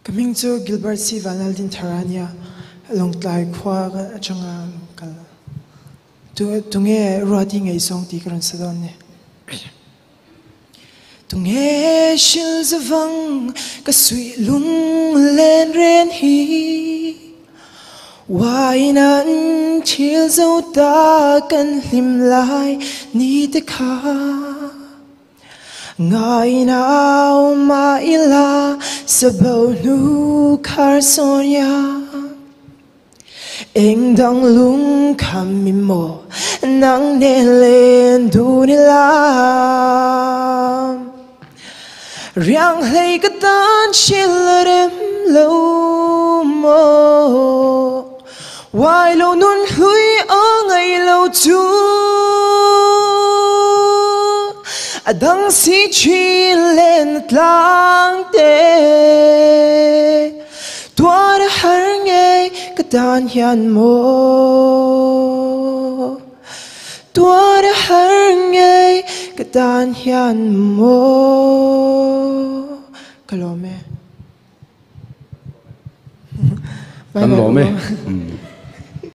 Coming to Gilbert C. Vanlaldinthara Lawngtlai District tunge writing a song tikran sadone tunge shil zavang ka sweet lung len ren hi wainan thil zo ta kan hlim lai ni te kha ngai nau ma ila sabau nu khar sonya anh đang lung kham mi mo nang ne lên du ni lam riang hay cái tan chill đêm lâu mo wai lâu nun hui ở ngày lâu chu đang si chi lên lang tê tua đã har nghe cái tan hiền mô tua đã har nghe cái tan hiền mô cái lỗ mẹ cái lỗ mẹ